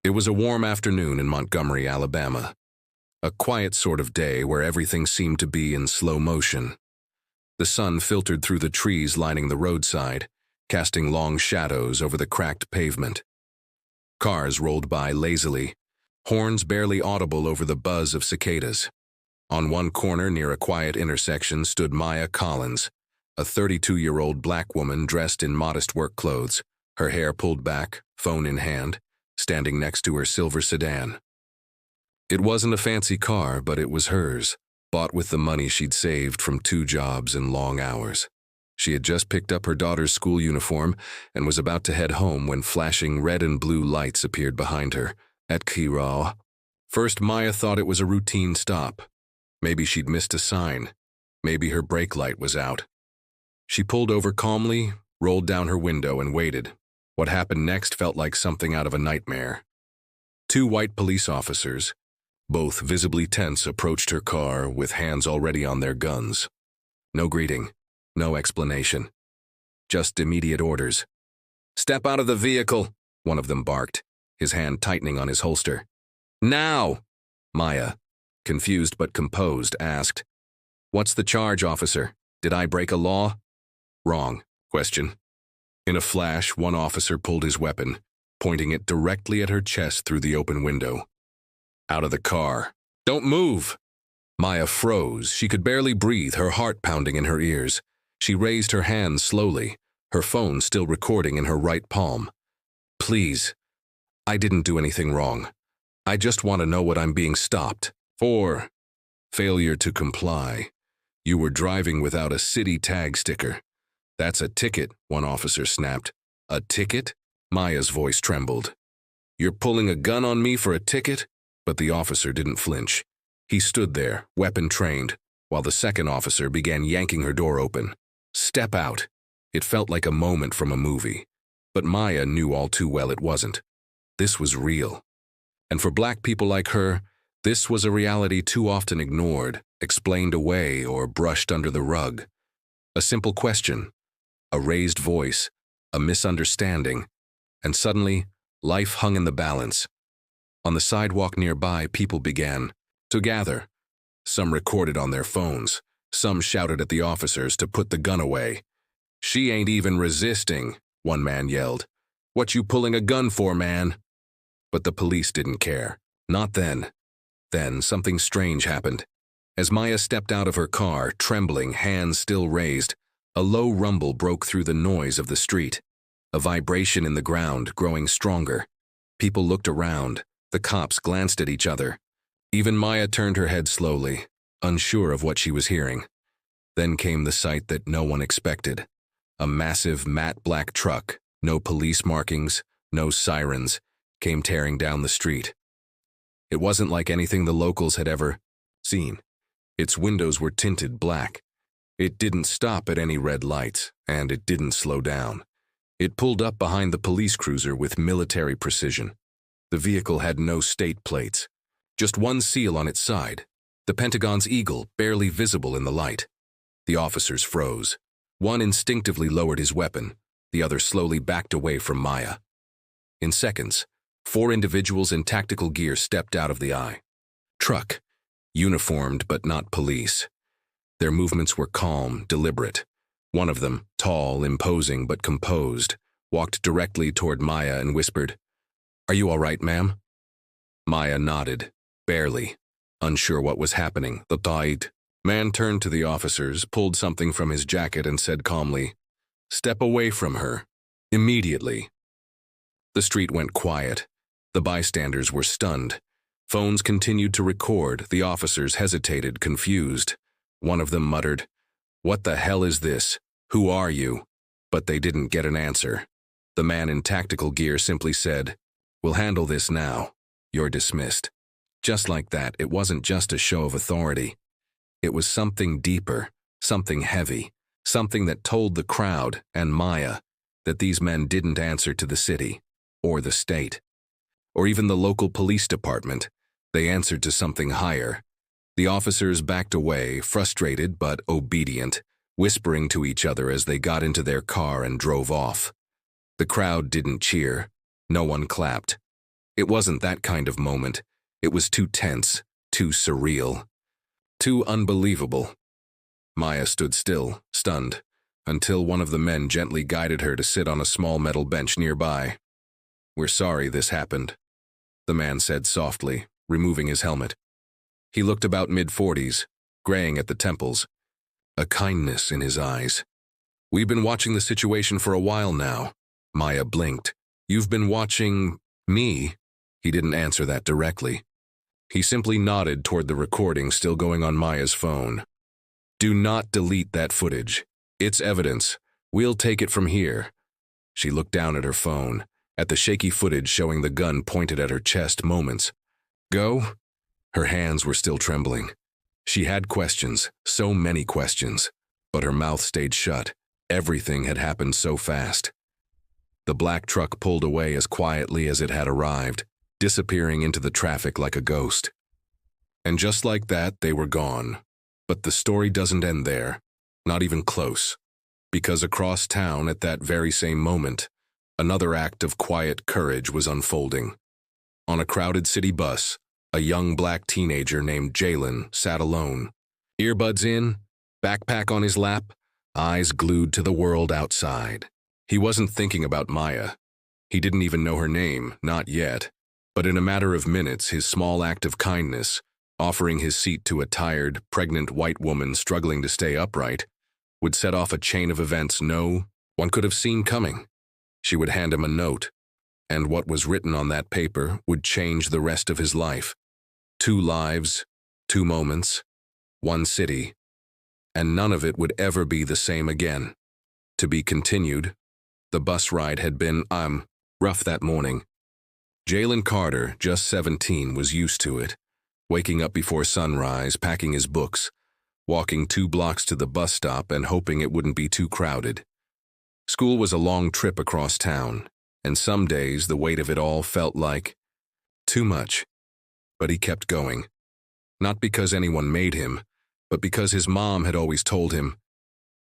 It was a warm afternoon in Montgomery, Alabama. A quiet sort of day where everything seemed to be in slow motion. The sun filtered through the trees lining the roadside, casting long shadows over the cracked pavement. Cars rolled by lazily, horns barely audible over the buzz of cicadas. On one corner near a quiet intersection stood Maya Collins, a 32-year-old black woman dressed in modest work clothes, her hair pulled back, phone in hand, standing next to her silver sedan. It wasn't a fancy car, but it was hers, bought with the money she'd saved from 2 jobs and long hours. She had just picked up her daughter's school uniform and was about to head home when flashing red and blue lights appeared behind her. At Kira. First, Maya thought it was a routine stop. Maybe she'd missed a sign. Maybe her brake light was out. She pulled over calmly, rolled down her window, and waited. What happened next felt like something out of a nightmare. 2 white police officers, both visibly tense, approached her car with hands already on their guns. No greeting, no explanation. Just immediate orders. "Step out of the vehicle," one of them barked, his hand tightening on his holster. "Now!" Maya, confused but composed, asked, "What's the charge, officer? Did I break a law?" "Wrong. Question." In a flash, one officer pulled his weapon, pointing it directly at her chest through the open window. "Out of the car. Don't move!" Maya froze. She could barely breathe, her heart pounding in her ears. She raised her hands slowly, her phone still recording in her right palm. "Please, I didn't do anything wrong. I just want to know what I'm being stopped for." "Failure to comply. You were driving without a city tag sticker." "That's a ticket," one officer snapped. "A ticket?" Maya's voice trembled. "You're pulling a gun on me for a ticket?" But the officer didn't flinch. He stood there, weapon trained, while the second officer began yanking her door open. "Step out." It felt like a moment from a movie. But Maya knew all too well it wasn't. This was real. And for black people like her, this was a reality too often ignored, explained away, or brushed under the rug. A simple question, a raised voice, a misunderstanding, and suddenly, life hung in the balance. On the sidewalk nearby, people began to gather. Some recorded on their phones. Some shouted at the officers to put the gun away. "She ain't even resisting," one man yelled. "What you pulling a gun for, man?" But the police didn't care. Not then. Then something strange happened. As Maya stepped out of her car, trembling, hands still raised, a low rumble broke through the noise of the street. A vibration in the ground, growing stronger. People looked around. The cops glanced at each other. Even Maya turned her head slowly, unsure of what she was hearing. Then came the sight that no one expected. A massive matte black truck, no police markings, no sirens, came tearing down the street. It wasn't like anything the locals had ever seen. Its windows were tinted black. It didn't stop at any red lights, and it didn't slow down. It pulled up behind the police cruiser with military precision. The vehicle had no state plates, just one seal on its side, the Pentagon's eagle barely visible in the light. The officers froze. One instinctively lowered his weapon, the other slowly backed away from Maya. In seconds, 4 individuals in tactical gear stepped out of the truck, uniformed but not police. Their movements were calm, deliberate. One of them, tall, imposing but composed, walked directly toward Maya and whispered, "Are you all right, ma'am?" Maya nodded, barely, unsure what was happening. The tight man turned to the officers, pulled something from his jacket, and said calmly, "Step away from her. Immediately." The street went quiet. The bystanders were stunned. Phones continued to record. The officers hesitated, confused. One of them muttered, "What the hell is this? Who are you?" But they didn't get an answer. The man in tactical gear simply said, "We'll handle this now. You're dismissed." Just like that, it wasn't just a show of authority. It was something deeper, something heavy, something that told the crowd and Maya that these men didn't answer to the city, or the state, or even the local police department. They answered to something higher. The officers backed away, frustrated but obedient, whispering to each other as they got into their car and drove off. The crowd didn't cheer. No one clapped. It wasn't that kind of moment. It was too tense, too surreal, too unbelievable. Maya stood still, stunned, until one of the men gently guided her to sit on a small metal bench nearby. "We're sorry this happened," the man said softly, removing his helmet. He looked about mid-40s, graying at the temples, a kindness in his eyes. "We've been watching the situation for a while now." Maya blinked. "You've been watching me?" He didn't answer that directly. He simply nodded toward the recording still going on Maya's phone. "Do not delete that footage. It's evidence. We'll take it from here." She looked down at her phone, at the shaky footage showing the gun pointed at her chest moments. "Go?" Her hands were still trembling. She had questions, so many questions, but her mouth stayed shut. Everything had happened so fast. The black truck pulled away as quietly as it had arrived, disappearing into the traffic like a ghost. And just like that, they were gone. But the story doesn't end there, not even close, because across town at that very same moment, another act of quiet courage was unfolding. On a crowded city bus, a young black teenager named Jalen sat alone, earbuds in, backpack on his lap, eyes glued to the world outside. He wasn't thinking about Maya. He didn't even know her name, not yet. But in a matter of minutes, his small act of kindness, offering his seat to a tired, pregnant white woman struggling to stay upright, would set off a chain of events no one could have seen coming. She would hand him a note, and what was written on that paper would change the rest of his life. 2 lives, 2 moments, 1 city, and none of it would ever be the same again. To be continued. The bus ride had been, rough that morning. Jalen Carter, just 17, was used to it, waking up before sunrise, packing his books, walking 2 blocks to the bus stop and hoping it wouldn't be too crowded. School was a long trip across town, and some days the weight of it all felt like too much. But he kept going. Not because anyone made him, but because his mom had always told him,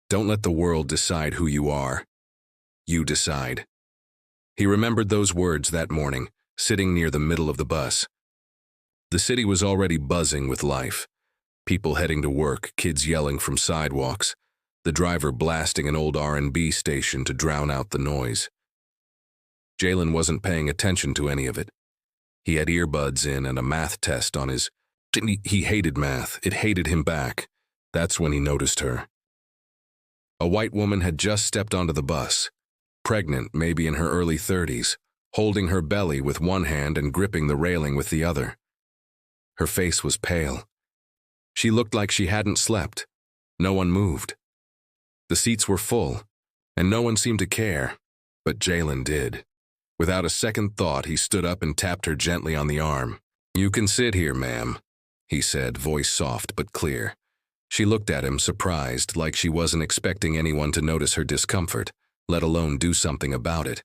"Don't let the world decide who you are. You decide." He remembered those words that morning, sitting near the middle of the bus. The city was already buzzing with life. People heading to work, kids yelling from sidewalks, the driver blasting an old R&B station to drown out the noise. Jalen wasn't paying attention to any of it. He had earbuds in and a math test on his... He hated math. It hated him back. That's when he noticed her. A white woman had just stepped onto the bus, pregnant, maybe in her early 30s, holding her belly with one hand and gripping the railing with the other. Her face was pale. She looked like she hadn't slept. No one moved. The seats were full, and no one seemed to care, but Jalen did. Without a second thought, he stood up and tapped her gently on the arm. "You can sit here, ma'am," he said, voice soft but clear. She looked at him, surprised, like she wasn't expecting anyone to notice her discomfort, let alone do something about it.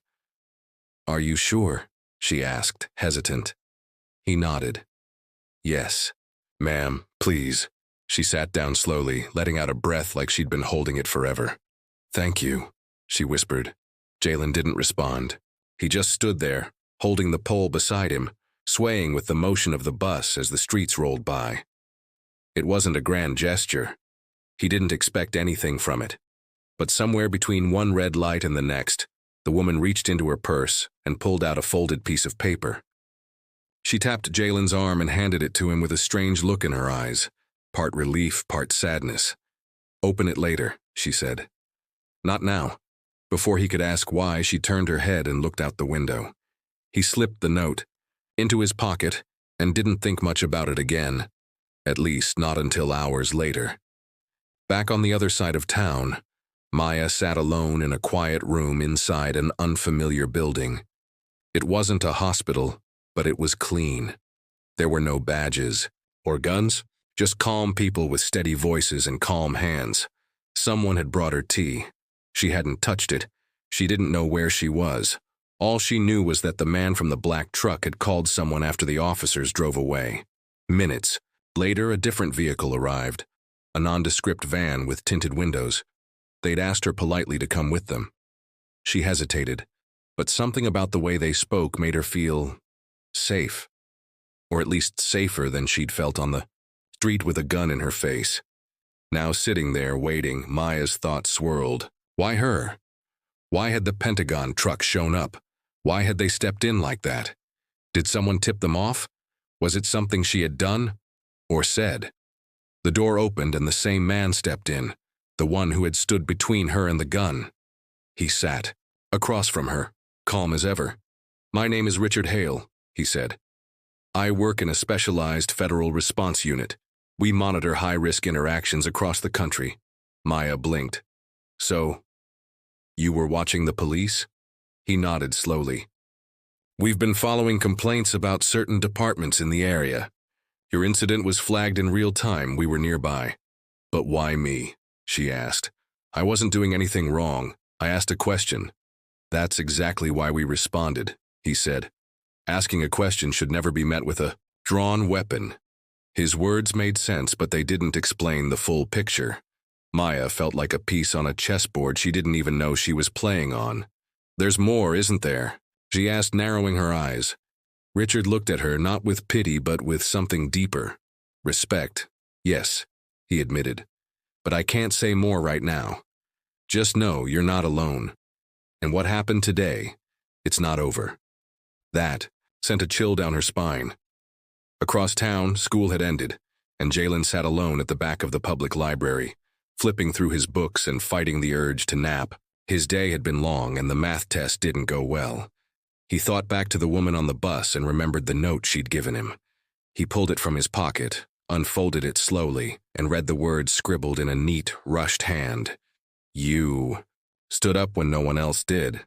"Are you sure?" she asked, hesitant. He nodded. "Yes. Ma'am, please." She sat down slowly, letting out a breath like she'd been holding it forever. "Thank you," she whispered. Jalen didn't respond. He just stood there, holding the pole beside him, swaying with the motion of the bus as the streets rolled by. It wasn't a grand gesture. He didn't expect anything from it. But somewhere between one red light and the next, the woman reached into her purse and pulled out a folded piece of paper. She tapped Jalen's arm and handed it to him with a strange look in her eyes, part relief, part sadness. "Open it later," she said. "Not now." Before he could ask why, she turned her head and looked out the window. He slipped the note into his pocket and didn't think much about it again, at least not until hours later. Back on the other side of town, Maya sat alone in a quiet room inside an unfamiliar building. It wasn't a hospital, but it was clean. There were no badges or guns, just calm people with steady voices and calm hands. Someone had brought her tea. She hadn't touched it. She didn't know where she was. All she knew was that the man from the black truck had called someone after the officers drove away. Minutes later, a different vehicle arrived, a nondescript van with tinted windows. They'd asked her politely to come with them. She hesitated, but something about the way they spoke made her feel Safe. Or at least safer than she'd felt on the street with a gun in her face. Now sitting there waiting, Maya's thoughts swirled. Why her? Why had the Pentagon truck shown up? Why had they stepped in like that? Did someone tip them off? Was it something she had done? Or said? The door opened and the same man stepped in, the one who had stood between her and the gun. He sat, across from her, calm as ever. "My name is Richard Hale," he said. "I work in a specialized federal response unit. We monitor high-risk interactions across the country." Maya blinked. "So, you were watching the police?" He nodded slowly. "We've been following complaints about certain departments in the area. Your incident was flagged in real time. We were nearby." "But why me?" she asked. "I wasn't doing anything wrong. I asked a question." "That's exactly why we responded," he said. "Asking a question should never be met with a drawn weapon." His words made sense, but they didn't explain the full picture. Maya felt like a piece on a chessboard she didn't even know she was playing on. "There's more, isn't there?" she asked, narrowing her eyes. Richard looked at her, not with pity, but with something deeper. "Respect. Yes," he admitted. "But I can't say more right now. Just know you're not alone. And what happened today, it's not over." That sent a chill down her spine. Across town, school had ended, and Jalen sat alone at the back of the public library, flipping through his books and fighting the urge to nap. His day had been long, and the math test didn't go well. He thought back to the woman on the bus and remembered the note she'd given him. He pulled it from his pocket, unfolded it slowly, and read the words scribbled in a neat, rushed hand. "You." Stood up when no one else did.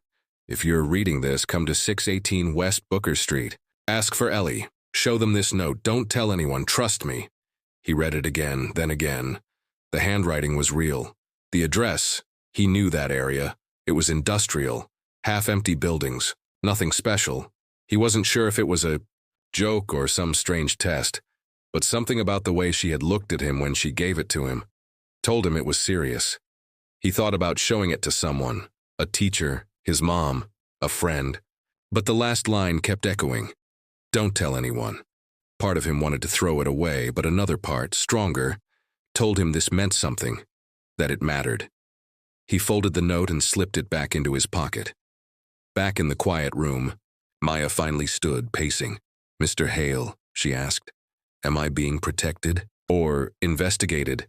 "If you're reading this, come to 618 West Booker Street. Ask for Ellie. Show them this note. Don't tell anyone. Trust me." He read it again, then again. The handwriting was real. The address, he knew that area. It was industrial, half-empty buildings, nothing special. He wasn't sure if it was a joke or some strange test, but something about the way she had looked at him when she gave it to him told him it was serious. He thought about showing it to someone, a teacher, his mom, a friend. But the last line kept echoing. "Don't tell anyone." Part of him wanted to throw it away, but another part, stronger, told him this meant something, that it mattered. He folded the note and slipped it back into his pocket. Back in the quiet room, Maya finally stood, pacing. "Mr. Hale," she asked, "am I being protected or investigated?"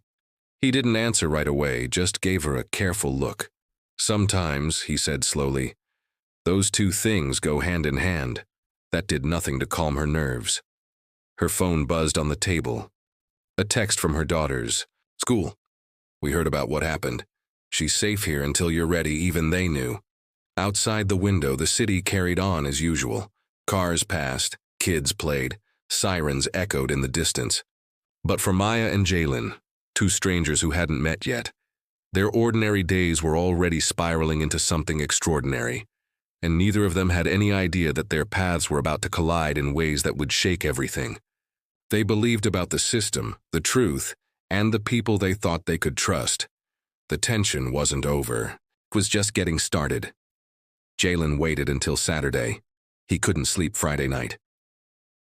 He didn't answer right away, just gave her a careful look. "Sometimes," he said slowly, "those two things go hand in hand." That did nothing to calm her nerves. Her phone buzzed on the table. A text from her daughters. "School. We heard about what happened. She's safe here until you're ready," even they knew. Outside the window, the city carried on as usual. Cars passed, kids played, sirens echoed in the distance. But for Maya and Jalen, two strangers who hadn't met yet, their ordinary days were already spiraling into something extraordinary, and neither of them had any idea that their paths were about to collide in ways that would shake everything. They believed about the system, the truth, and the people they thought they could trust. The tension wasn't over. It was just getting started. Jalen waited until Saturday. He couldn't sleep Friday night.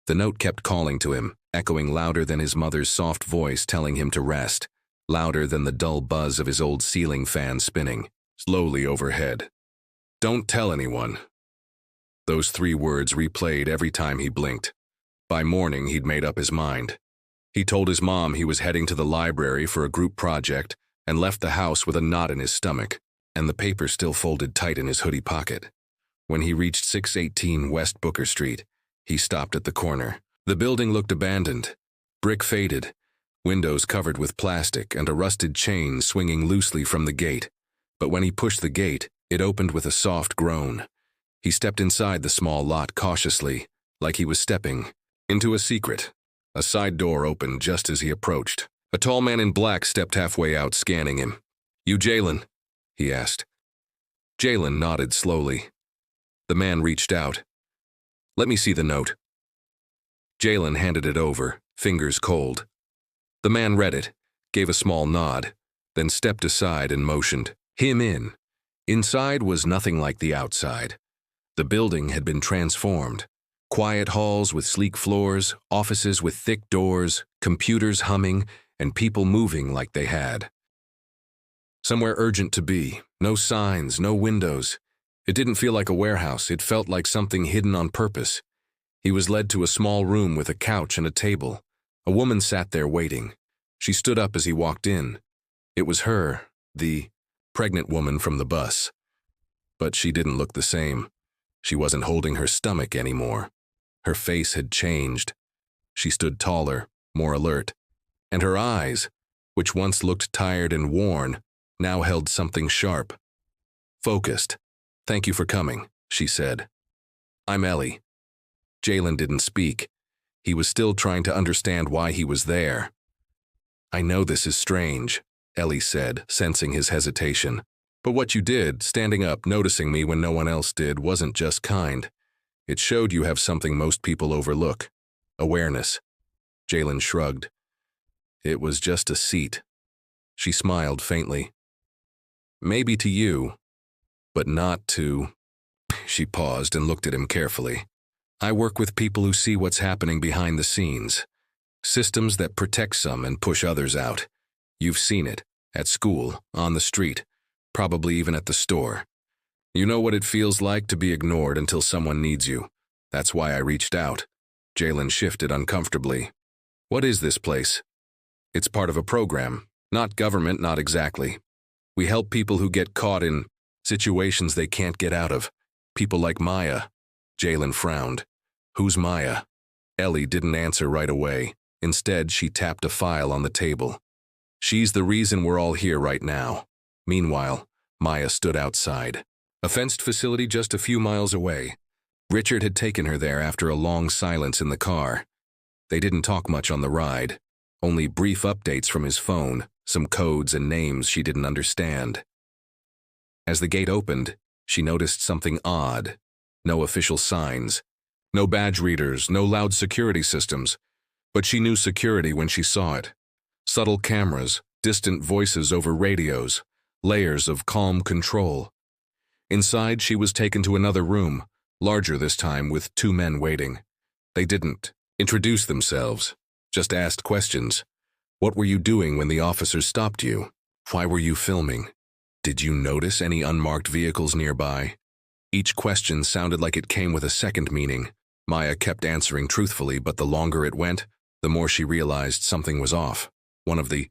The note kept calling to him, echoing louder than his mother's soft voice telling him to rest, louder than the dull buzz of his old ceiling fan spinning, slowly overhead. "Don't tell anyone." Those 3 words replayed every time he blinked. By morning, he'd made up his mind. He told his mom he was heading to the library for a group project and left the house with a knot in his stomach, and the paper still folded tight in his hoodie pocket. When he reached 618 West Booker Street, he stopped at the corner. The building looked abandoned, brick faded, windows covered with plastic, and a rusted chain swinging loosely from the gate. But when he pushed the gate, it opened with a soft groan. He stepped inside the small lot cautiously, like he was stepping into a secret. A side door opened just as he approached. A tall man in black stepped halfway out, scanning him. "You Jalen?" he asked. Jalen nodded slowly. The man reached out. "Let me see the note." Jalen handed it over, fingers cold. The man read it, gave a small nod, then stepped aside and motioned him in. Inside was nothing like the outside. The building had been transformed. Quiet halls with sleek floors, offices with thick doors, computers humming, and people moving like they had. Somewhere urgent to be, no signs, no windows. It didn't feel like a warehouse, it felt like something hidden on purpose. He was led to a small room with a couch and a table. A woman sat there waiting. She stood up as he walked in. It was her, the pregnant woman from the bus. But she didn't look the same. She wasn't holding her stomach anymore. Her face had changed. She stood taller, more alert. And her eyes, which once looked tired and worn, now held something sharp. Focused. "Thank you for coming," she said. "I'm Ellie." Jalen didn't speak. He was still trying to understand why he was there. "I know this is strange," Ellie said, sensing his hesitation. "But what you did, standing up, noticing me when no one else did, wasn't just kind. It showed you have something most people overlook. Awareness." Jalen shrugged. "It was just a seat." She smiled faintly. "Maybe to you, but not to—" She paused and looked at him carefully. "I work with people who see what's happening behind the scenes. Systems that protect some and push others out. You've seen it, at school, on the street, probably even at the store. You know what it feels like to be ignored until someone needs you. That's why I reached out." Jalen shifted uncomfortably. "What is this place?" "It's part of a program. Not government, not exactly. We help people who get caught in situations they can't get out of. People like Maya." Jalen frowned. "Who's Maya?" Ellie didn't answer right away. Instead, she tapped a file on the table. "She's the reason we're all here right now." Meanwhile, Maya stood outside. A fenced facility just a few miles away. Richard had taken her there after a long silence in the car. They didn't talk much on the ride. Only brief updates from his phone, some codes and names she didn't understand. As the gate opened, she noticed something odd. No official signs. No badge readers, no loud security systems. But she knew security when she saw it. Subtle cameras, distant voices over radios, layers of calm control. Inside, she was taken to another room, larger this time, with two men waiting. They didn't introduce themselves, just asked questions. What were you doing when the officers stopped you? Why were you filming? Did you notice any unmarked vehicles nearby? Each question sounded like it came with a second meaning. Maya kept answering truthfully, but the longer it went, the more she realized something was off. One of the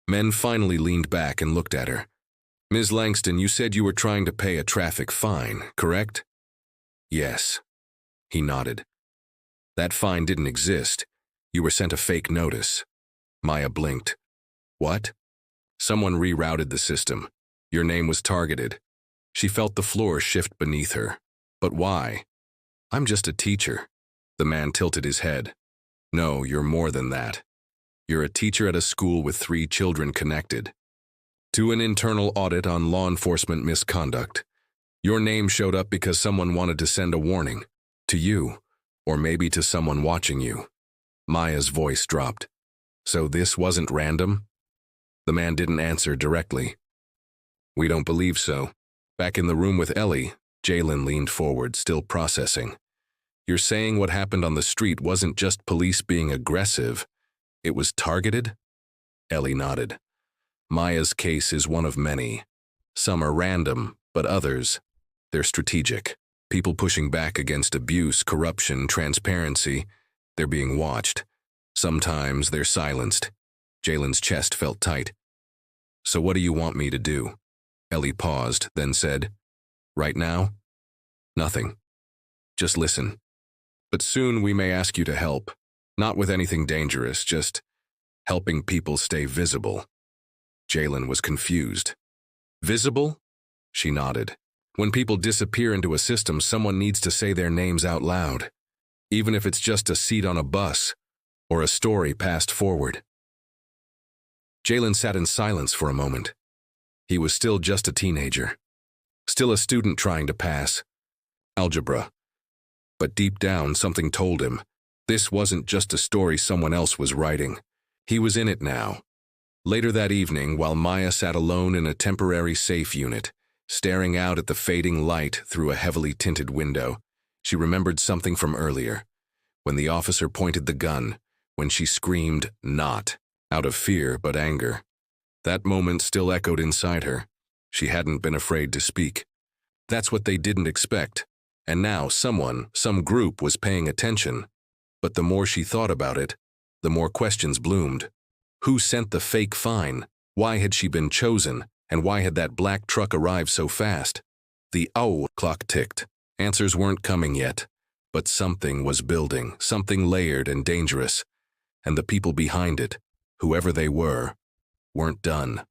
men finally leaned back and looked at her. "Ms. Langston, you said you were trying to pay a traffic fine, correct?" "Yes." He nodded. "That fine didn't exist. You were sent a fake notice." Maya blinked. "What?" "Someone rerouted the system. Your name was targeted." She felt the floor shift beneath her. "But why?" "I'm just a teacher." The man tilted his head. "No, you're more than that. You're a teacher at a school with 3 children connected to an internal audit on law enforcement misconduct. Your name showed up because someone wanted to send a warning. To you, or maybe to someone watching you." Maya's voice dropped. "So this wasn't random?" The man didn't answer directly. "We don't believe so." Back in the room with Ellie, Jalen leaned forward, still processing. "You're saying what happened on the street wasn't just police being aggressive. It was targeted?" Ellie nodded. "Maya's case is one of many. Some are random, but others, they're strategic. People pushing back against abuse, corruption, transparency. They're being watched. Sometimes they're silenced." Jalen's chest felt tight. "So what do you want me to do?" Ellie paused, then said, "Right now? Nothing. Just listen. But soon we may ask you to help. Not with anything dangerous, just helping people stay visible." Jalen was confused. "Visible?" She nodded. "When people disappear into a system, someone needs to say their names out loud, even if it's just a seat on a bus or a story passed forward." Jalen sat in silence for a moment. He was still just a teenager, still a student trying to pass algebra. But deep down, something told him this wasn't just a story someone else was writing. He was in it now. Later that evening, while Maya sat alone in a temporary safe unit, staring out at the fading light through a heavily tinted window, She remembered something from earlier, when the officer pointed the gun, when she screamed, "Not," out of fear but anger. That moment still echoed inside her. She hadn't been afraid to speak. That's what they didn't expect. And now someone, some group was paying attention. But the more she thought about it, the more questions bloomed. Who sent the fake fine? Why had she been chosen? And why had that black truck arrived so fast? The hour clock ticked. Answers weren't coming yet. But something was building, something layered and dangerous. And the people behind it, whoever they were, weren't done.